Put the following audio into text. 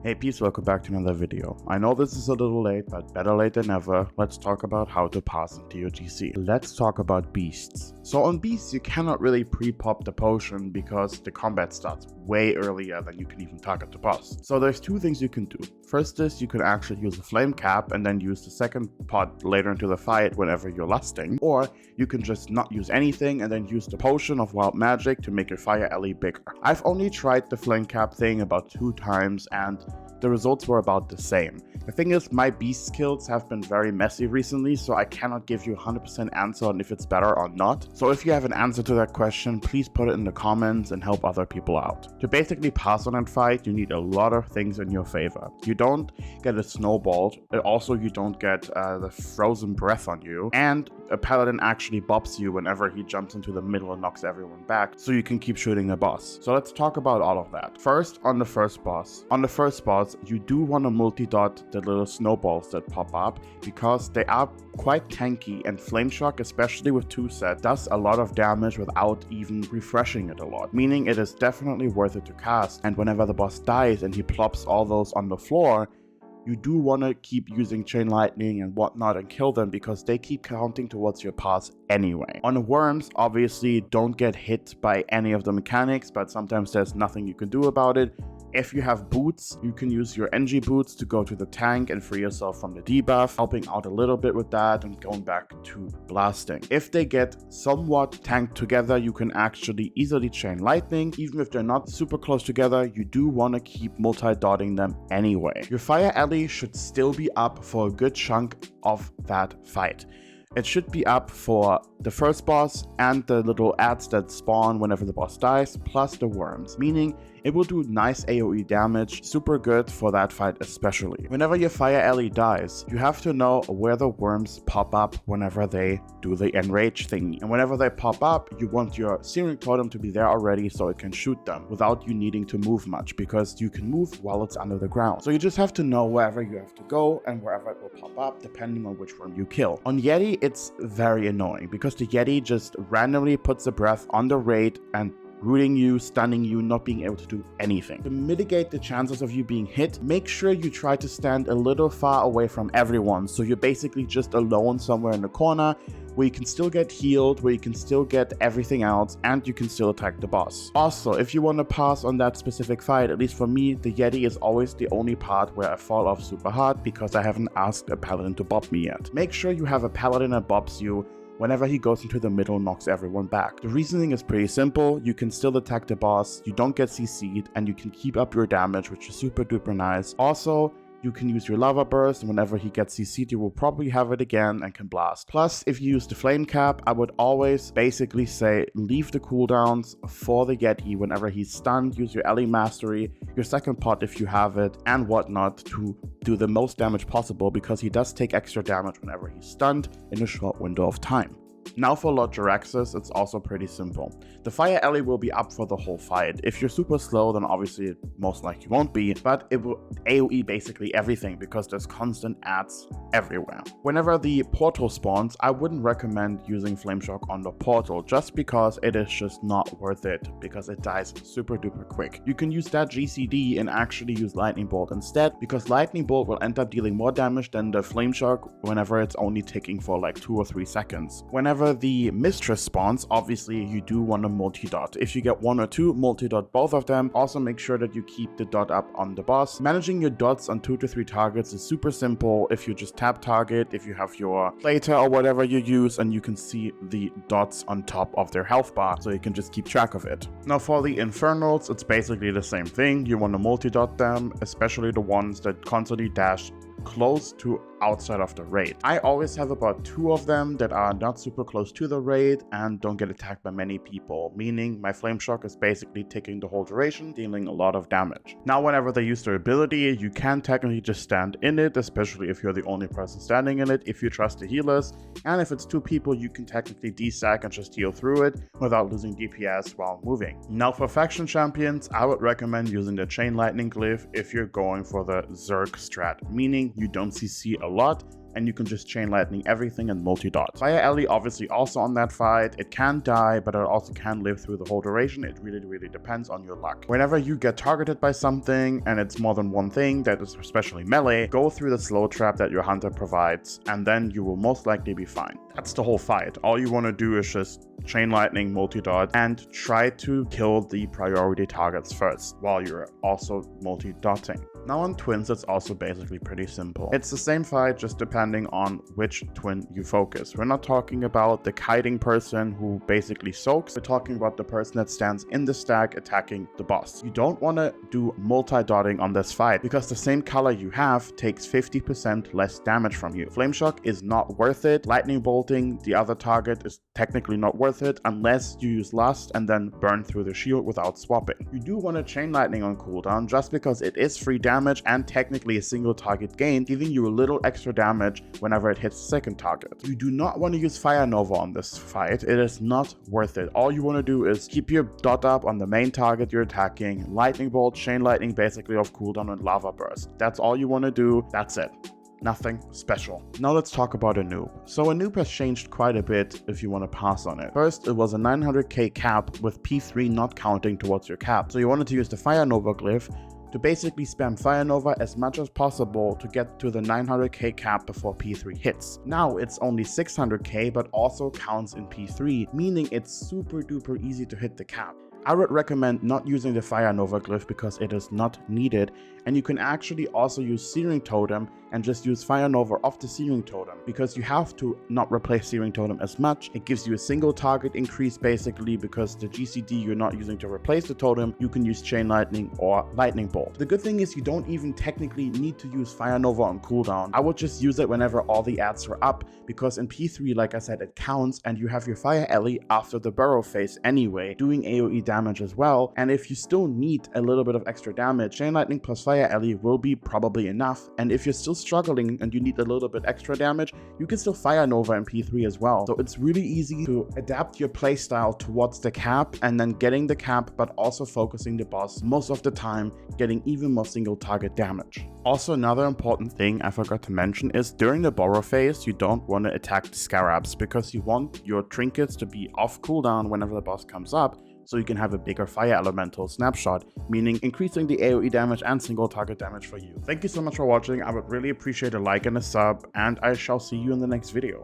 Hey peeps, welcome back to another video. I know this is a little late, but better late than never. Let's talk about how to parse in TOGC. Let's talk about beasts. So on beasts, you cannot really pre-pop the potion because the combat starts way earlier than you can even target the boss. So there's two things you can do. First is you can actually use a flame cap and then use the second pot later into the fight whenever you're lusting. Or you can just not use anything and then use the potion of wild magic to make your fire alley bigger. I've only tried the flame cap thing about 2 times and the results were about the same. The thing is, my beast skills have been very messy recently, so I cannot give you a 100% answer on if it's better or not. So if you have an answer to that question, please put it in the comments and help other people out. To basically pass on that fight, you need a lot of things in your favor. You don't get a snowball, also you don't get the frozen breath on you, and a paladin actually bops you whenever he jumps into the middle and knocks everyone back, so you can keep shooting the boss. So let's talk about all of that. First, on the first boss. On the first boss, you do want to multi-dot the little snowballs that pop up because they are quite tanky, and Flame Shock, especially with 2 set, does a lot of damage without even refreshing it a lot, meaning it is definitely worth it to cast. And whenever the boss dies and he plops all those on the floor, you do want to keep using Chain Lightning and whatnot and kill them because they keep counting towards your pass anyway. On the worms, obviously don't get hit by any of the mechanics, but sometimes there's nothing you can do about it. If you have boots, you can use your NG boots to go to the tank and free yourself from the debuff, helping out a little bit with that and going back to blasting. If they get somewhat tanked together, you can actually easily Chain Lightning. Even if they're not super close together, you do want to keep multi-dotting them anyway. Your fire alley should still be up for a good chunk of that fight. It should be up for the first boss and the little ads that spawn whenever the boss dies, plus the worms, meaning it will do nice AoE damage, super good for that fight especially. Whenever your fire alley dies, you have to know where the worms pop up whenever they do the enrage thingy. And whenever they pop up, you want your Searing Totem to be there already so it can shoot them without you needing to move much, because you can move while it's under the ground. So you just have to know wherever you have to go and wherever it will pop up depending on which worm you kill. On Yeti, it's very annoying because the Yeti just randomly puts a breath on the raid and rooting you, stunning you, not being able to do anything. To mitigate the chances of you being hit, make sure you try to stand a little far away from everyone, so you're basically just alone somewhere in the corner where you can still get healed, where you can still get everything else, and you can still attack the boss. Also, if you want to pass on that specific fight, at least for me, the Yeti is always the only part where I fall off super hard because I haven't asked a paladin to bop me yet. Make sure you have a paladin that bops you whenever he goes into the middle and knocks everyone back. The reasoning is pretty simple. You can still attack the boss, you don't get CC'd, and you can keep up your damage, which is super duper nice. Also, you can use your lava burst, and whenever he gets CC'd, you will probably have it again and can blast. Plus, if you use the flame cap, I would always basically say leave the cooldowns for the Yeti. Whenever he's stunned, use your alley mastery, your second pot if you have it, and whatnot to do the most damage possible, because he does take extra damage whenever he's stunned in a short window of time. Now for Lord Jaraxxus, it's also pretty simple. The fire alley will be up for the whole fight. If you're super slow, then obviously it most likely won't be, but it will AoE basically everything because there's constant ads everywhere. Whenever the portal spawns, I wouldn't recommend using Flame Shock on the portal just because it is just not worth it, because it dies super duper quick. You can use that GCD and actually use Lightning Bolt instead, because Lightning Bolt will end up dealing more damage than the Flame Shock whenever it's only ticking for like 2 or 3 seconds. Whenever the Mistress spawns, obviously you do want to multi-dot. If you get 1 or 2, multi-dot both of them. Also make sure that you keep the dot up on the boss. Managing your dots on 2 to 3 targets is super simple. If you just tap target, if you have your plater or whatever you use, and you can see the dots on top of their health bar, so you can just keep track of it. Now for the Infernals, it's basically the same thing. You want to multi-dot them, especially the ones that constantly dash close to outside of the raid. I always have about 2 of them that are not super close to the raid and don't get attacked by many people, meaning my Flame Shock is basically ticking the whole duration, dealing a lot of damage. Now whenever they use their ability, you can technically just stand in it, especially if you're the only person standing in it, if you trust the healers, and if it's 2 people, you can technically desack and just heal through it without losing DPS while moving. Now for faction champions, I would recommend using the Chain Lightning glyph if you're going for the Zerg strat, meaning you don't CC a lot, and you can just chain lightning everything and multi-dot. Fire Alley obviously also on that fight. It can die, but it also can live through the whole duration. It really depends on your luck. Whenever you get targeted by something and it's more than one thing that is especially melee, go through the slow trap that your hunter provides, and then you will most likely be fine. That's the whole fight. All you want to do is just chain lightning, multi-dot, and try to kill the priority targets first while you're also multi-dotting. Now on twins, it's also basically pretty simple. It's the same fight, just depending on which twin you focus. We're not talking about the kiting person who basically soaks. We're talking about the person that stands in the stack attacking the boss. You don't want to do multi-dotting on this fight because the same color you have takes 50% less damage from you. Flame Shock is not worth it. Lightning bolting the other target is technically not worth it unless you use Lust and then burn through the shield without swapping. You do want to chain lightning on cooldown just because it is free damage and technically a single target gain, giving you a little extra damage whenever it hits the second target. You do not want to use Fire Nova on this fight. It is not worth it. All you want to do is keep your dot up on the main target you're attacking, Lightning Bolt, Chain Lightning basically off cooldown, and Lava Burst. That's all you want to do. That's it. Nothing special. Now let's talk about a noob. So a noob has changed quite a bit if you want to pass on it. First, it was a 900k cap with P3 not counting towards your cap. So you wanted to use the Fire Nova glyph to basically spam Fire Nova as much as possible to get to the 900k cap before P3 hits. Now it's only 600k but also counts in P3, meaning it's super duper easy to hit the cap. I would recommend not using the Fire Nova glyph because it is not needed, and you can actually also use Searing Totem and just use Fire Nova off the Searing Totem because you have to not replace Searing Totem as much. It gives you a single target increase basically because the GCD you're not using to replace the totem, you can use Chain Lightning or Lightning Bolt. The good thing is you don't even technically need to use Fire Nova on cooldown. I would just use it whenever all the ads are up because in P3, like I said, it counts and you have your Fire Alley after the burrow phase anyway, doing AoE damage as well. And if you still need a little bit of extra damage, Chain Lightning plus Fire Alley will be probably enough. And if you're still struggling and you need a little bit extra damage, you can still Fire Nova in P3 as well. So it's really easy to adapt your playstyle towards the cap and then getting the cap but also focusing the boss most of the time, getting even more single target damage. Also, another important thing I forgot to mention is during the borrow phase, you don't want to attack the scarabs because you want your trinkets to be off cooldown whenever the boss comes up, so you can have a bigger fire elemental snapshot, meaning increasing the AoE damage and single target damage for you. Thank you so much for watching. I would really appreciate a like and a sub, and I shall see you in the next video.